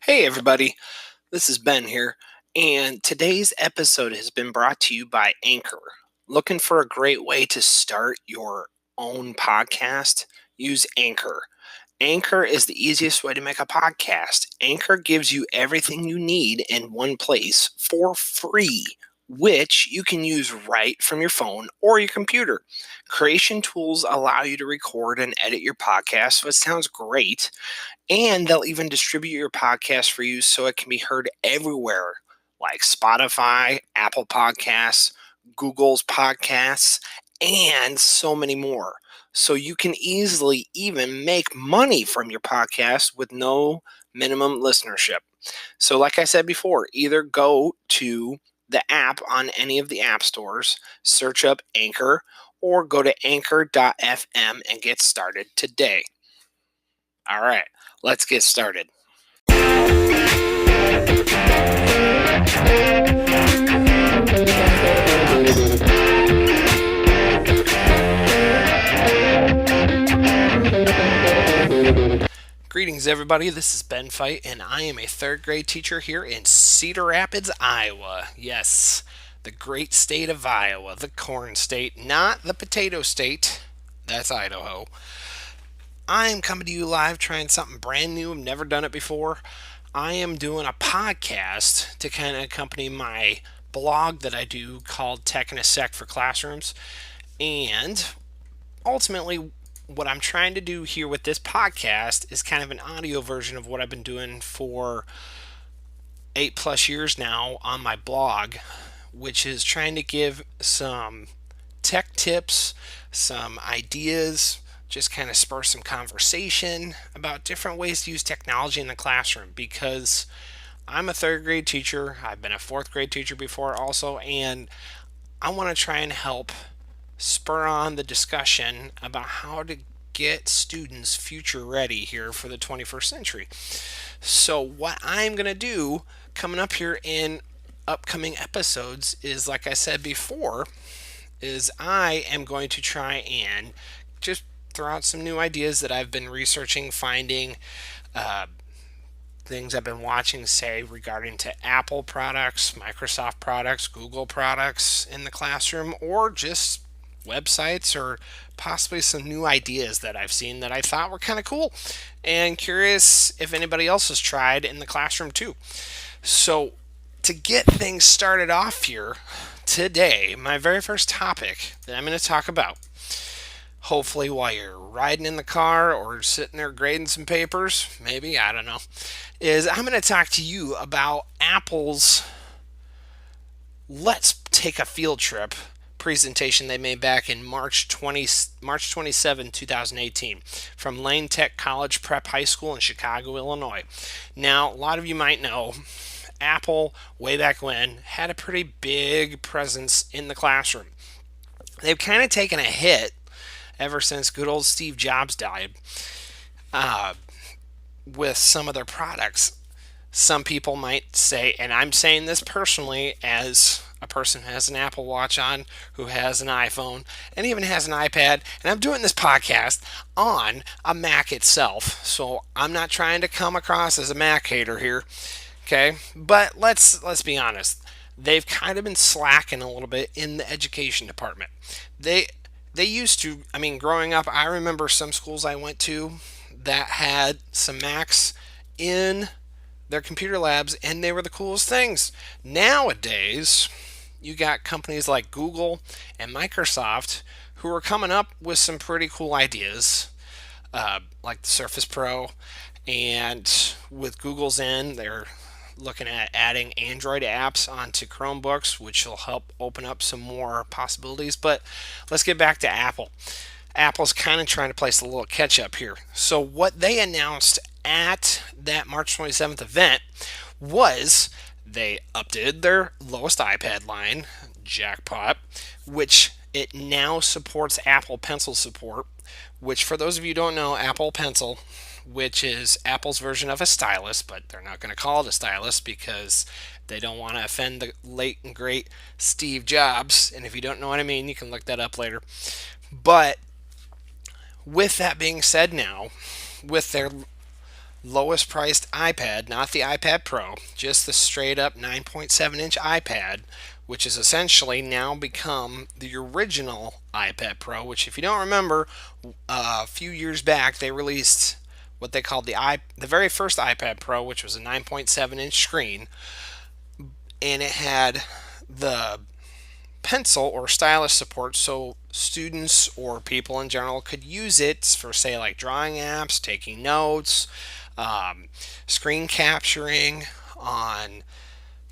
Hey, everybody, this is Ben here, and today's episode has been brought to you by Anchor. Looking for a great way to start your own podcast? Use Anchor. Anchor is the easiest way to make a podcast. Anchor gives you everything you need in one place for free, which you can use right from your phone or your computer. Creation tools allow you to record and edit your podcast, so it sounds great. And they'll even distribute your podcast for you so it can be heard everywhere, like Spotify, Apple Podcasts, Google's podcasts, and so many more. So you can easily even make money from your podcast with no minimum listenership. So, like I said before, either go to the app on any of the app stores, search up Anchor, or go to anchor.fm and get started today. All right, let's get started. Greetings, everybody. This is Ben Fight, and I am a third grade teacher here in Cedar Rapids, Iowa. Yes, the great state of Iowa, the corn state, not the potato state. That's Idaho. I'm coming to you live trying something brand new. I've never done it before. I am doing a podcast to kind of accompany my blog that I do called Tech in a Sec for Classrooms. And ultimately, what I'm trying to do here with this podcast is kind of an audio version of what I've been doing for 8+ years now on my blog, which is trying to give some tech tips, some ideas, just kind of spur some conversation about different ways to use technology in the classroom, because I'm a third grade teacher. I've been a fourth grade teacher before also, and I want to try and help spur on the discussion about how to get students future ready here for the 21st century. So what I'm going to do coming up here in upcoming episodes is, like I said before, is I am going to try and just throw out some new ideas that I've been researching, finding, things I've been watching, say, regarding to Apple products, Microsoft products, Google products in the classroom, or just websites, or possibly some new ideas that I've seen that I thought were kind of cool, and curious if anybody else has tried in the classroom too. So, to get things started off here today, my very first topic that I'm going to talk about, hopefully while you're riding in the car or sitting there grading some papers, maybe, I don't know, is I'm going to talk to you about Apple's Let's Take a Field Trip presentation they made back in March 27, 2018, from Lane Tech College Prep High School in Chicago, Illinois. Now, a lot of you might know Apple, way back when, had a pretty big presence in the classroom. They've kind of taken a hit ever since good old Steve Jobs died, with some of their products. Some people might say, and I'm saying this personally as a person who has an Apple Watch on, who has an iPhone, and even has an iPad, and I'm doing this podcast on a Mac itself. So I'm not trying to come across as a Mac hater here, okay? But let's be honest. They've kind of been slacking a little bit in the education department. They used to, I mean, growing up, I remember some schools I went to that had some Macs in their computer labs, and they were the coolest things. Nowadays, you got companies like Google and Microsoft who are coming up with some pretty cool ideas, like the Surface Pro, and with Google's end, they're looking at adding Android apps onto Chromebooks, which will help open up some more possibilities. But let's get back to Apple. Apple's kind of trying to place a little catch up here. So what they announced at that March 27th event was they updated their lowest iPad line, jackpot, which it now supports Apple Pencil support, which, for those of you who don't know, Apple Pencil, which is Apple's version of a stylus, but they're not going to call it a stylus because they don't want to offend the late and great Steve Jobs. And if you don't know what I mean, you can look that up later. But with that being said, now, with their lowest priced iPad, not the iPad Pro, just the straight up 9.7-inch iPad, which has essentially now become the original iPad Pro, which, if you don't remember, a few years back they released what they called the very first iPad Pro, which was a 9.7-inch screen, and it had the pencil or stylus support, so students or people in general could use it for, say, like drawing apps, taking notes, um, screen capturing on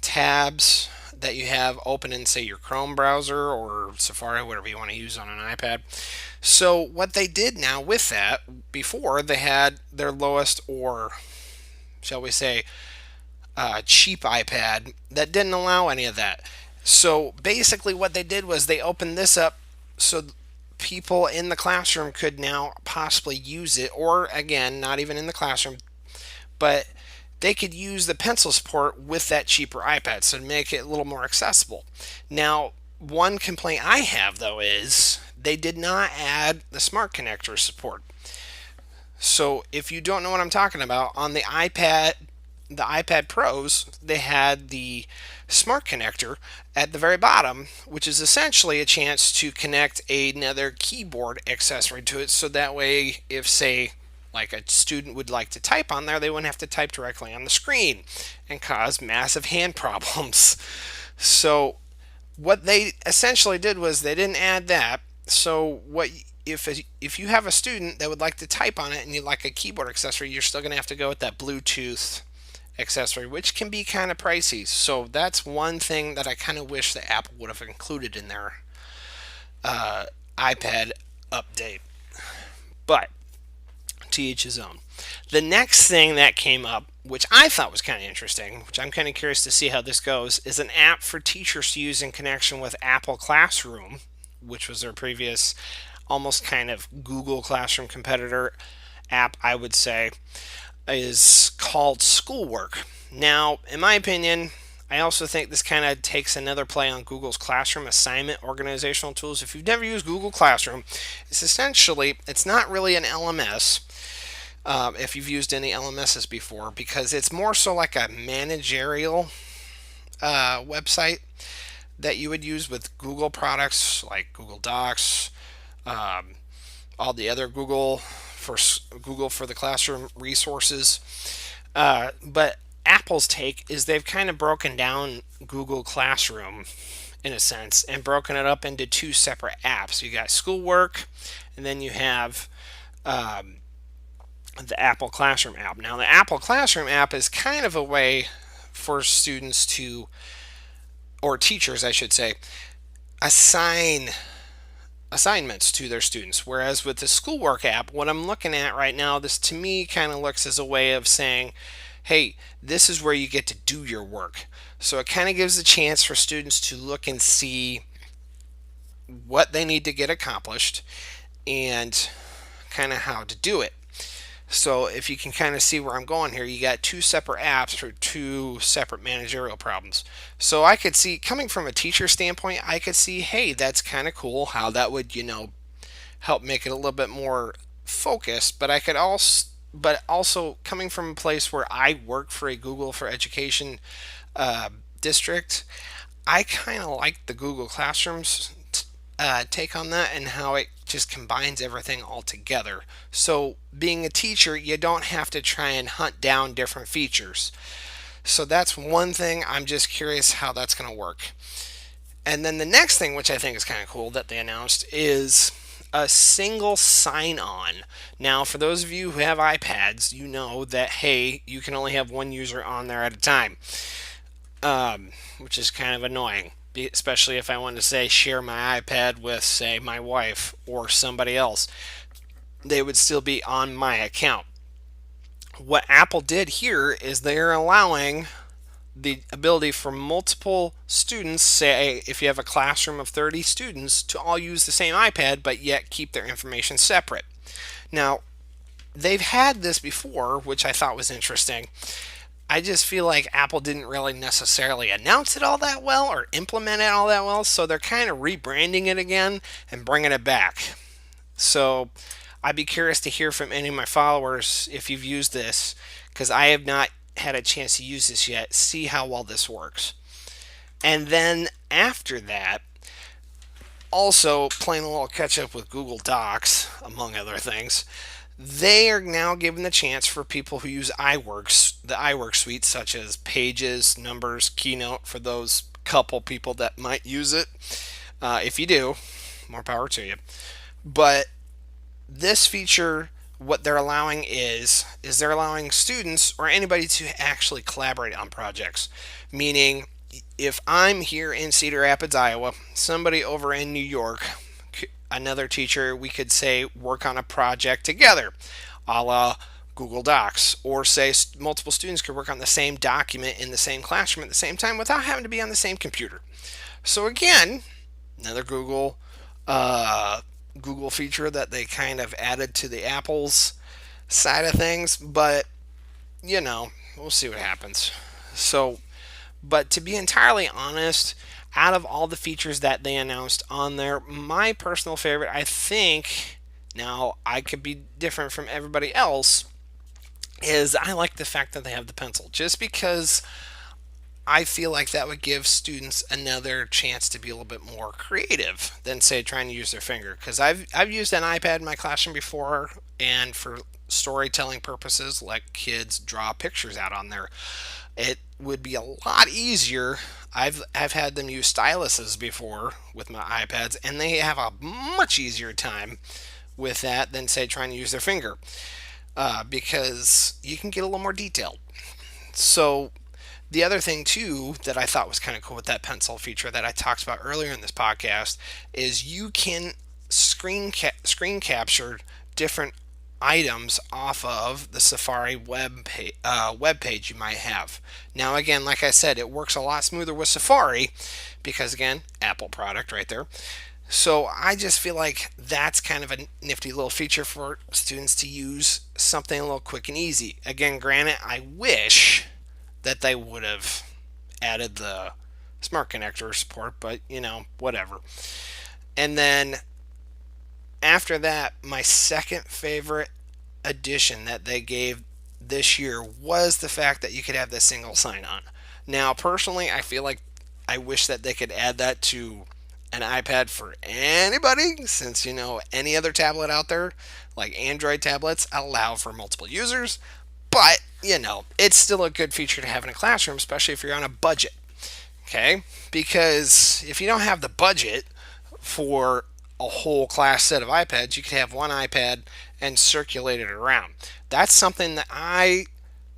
tabs that you have open in, say, your Chrome browser or Safari, whatever you want to use on an iPad. So what they did now with that, before they had their lowest, or shall we say, cheap iPad that didn't allow any of that. So basically, what they did was they opened this up so people in the classroom could now possibly use it, or again, not even in the classroom, but they could use the pencil support with that cheaper iPad, so to make it a little more accessible. Now, one complaint I have though is they did not add the smart connector support. So if you don't know what I'm talking about, on the iPad Pros, they had the smart connector at the very bottom, which is essentially a chance to connect another keyboard accessory to it. So that way, if, say, like a student would like to type on there, they wouldn't have to type directly on the screen and cause massive hand problems. So what they essentially did was they didn't add that. So what if you have a student that would like to type on it and you like a keyboard accessory, you're still going to have to go with that Bluetooth accessory, which can be kind of pricey. So that's one thing that I kind of wish that Apple would have included in their iPad update. But to each his own. The next thing that came up, which I thought was kind of interesting, which I'm kind of curious to see how this goes, is an app for teachers to use in connection with Apple Classroom, which was their previous almost kind of Google Classroom competitor app, I would say, is called Schoolwork. Now, in my opinion, I also think this kind of takes another play on Google's Classroom assignment organizational tools. If you've never used Google Classroom, it's not really an LMS. If you've used any LMSs before, because it's more so like a managerial website that you would use with Google products like Google Docs, all the other Google for the classroom resources. But Apple's take is they've kind of broken down Google Classroom in a sense and broken it up into two separate apps. You got Schoolwork, and then you have the Apple Classroom app. Now, the Apple Classroom app is kind of a way for students to, or teachers, I should say, assign assignments to their students. Whereas with the Schoolwork app, what I'm looking at right now, this to me kind of looks as a way of saying, hey, this is where you get to do your work. So it kind of gives a chance for students to look and see what they need to get accomplished and kind of how to do it. So if you can kind of see where I'm going here, you got two separate apps for two separate managerial problems. So I could see, coming from a teacher standpoint, I could see, hey, that's kind of cool how that would, help make it a little bit more focused. But also coming from a place where I work for a Google for Education district, I kind of like the Google Classrooms take on that and how it just combines everything all together. So being a teacher, you don't have to try and hunt down different features. So that's one thing. I'm just curious how that's going to work. And then the next thing, which I think is kind of cool that they announced, is a single sign-on. Now, for those of you who have iPads, you know that, hey, you can only have one user on there at a time, which is kind of annoying, especially if I want to, say, share my iPad with, say, my wife or somebody else. They would still be on my account. What Apple did here is they're allowing the ability for multiple students, say if you have a classroom of 30 students, to all use the same iPad but yet keep their information separate. Now, they've had this before, which I thought was interesting. I just feel like Apple didn't really necessarily announce it all that well or implement it all that well, so they're kind of rebranding it again and bringing it back. So I'd be curious to hear from any of my followers if you've used this, because I have not had a chance to use this yet, see how well this works. And then after that, also playing a little catch up with Google Docs, among other things, they are now giving the chance for people who use iWorks, the iWorks suite, such as Pages, Numbers, Keynote, for those couple people that might use it. If you do, more power to you. But this feature, what they're allowing is they're allowing students or anybody to actually collaborate on projects. Meaning, if I'm here in Cedar Rapids, Iowa, somebody over in New York, another teacher, we could say work on a project together, a la Google Docs, or say multiple students could work on the same document in the same classroom at the same time without having to be on the same computer. So again, another Google feature that they kind of added to the Apple's side of things, but we'll see what happens. So, but to be entirely honest, out of all the features that they announced on there, my personal favorite, I think, now I could be different from everybody else, is I like the fact that they have the pencil, just because I feel like that would give students another chance to be a little bit more creative than, say, trying to use their finger. Because I've used an iPad in my classroom before, and for storytelling purposes, like kids draw pictures out on there, it would be a lot easier. I've had them use styluses before with my iPads, and they have a much easier time with that than, say, trying to use their finger, because you can get a little more detailed. So the other thing too that I thought was kind of cool with that pencil feature that I talked about earlier in this podcast is you can screen capture different items off of the Safari web page you might have. Now again, like I said, it works a lot smoother with Safari because, again, Apple product right there. So I just feel like that's kind of a nifty little feature for students to use, something a little quick and easy. Again, granted, I wish that they would have added the smart connector support, but whatever. And then after that, my second favorite addition that they gave this year was the fact that you could have the single sign-on. Now, personally, I feel like I wish that they could add that to an iPad for anybody, since any other tablet out there, like Android tablets, allow for multiple users. But it's still a good feature to have in a classroom, especially if you're on a budget. Okay, because if you don't have the budget for a whole class set of iPads, you could have one iPad and circulate it around. That's something that I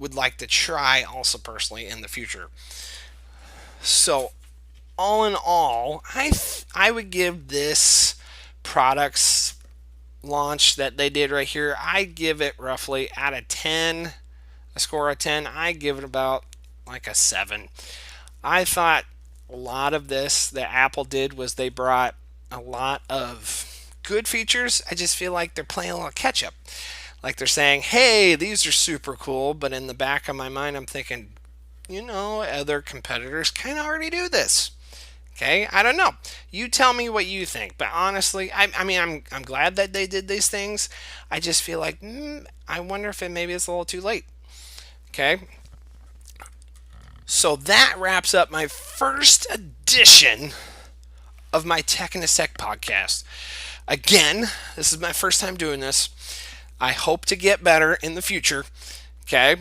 would like to try also personally in the future. So all in all, I would give this products launch that they did right here, I give it roughly out of 10, a score of 10, I give it about like a 7. I thought a lot of this that Apple did was they brought a lot of good features. I just feel like they're playing a little catch up. Like they're saying, hey, these are super cool, but in the back of my mind, I'm thinking, other competitors kind of already do this. Okay, I don't know. You tell me what you think. But honestly, I'm glad that they did these things. I just feel like, I wonder if maybe it's a little too late. Okay. So that wraps up my first edition of my Tech in a Sec podcast. Again, this is my first time doing this. I hope to get better in the future. Okay.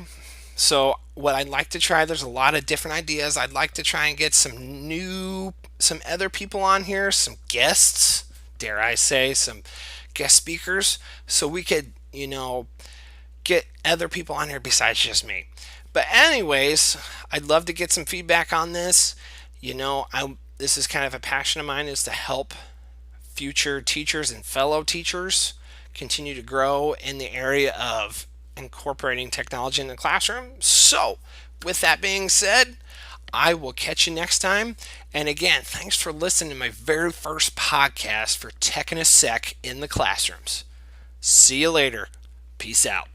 So what I'd like to try, there's a lot of different ideas. I'd like to try and get some other people on here, some guests, dare I say, some guest speakers, so we could, get other people on here besides just me. But anyways, I'd love to get some feedback on this. This is kind of a passion of mine, is to help future teachers and fellow teachers continue to grow in the area of incorporating technology in the classroom. So, with that being said, I will catch you next time. And again, thanks for listening to my very first podcast for Tech in a Sec in the classrooms. See you later. Peace out.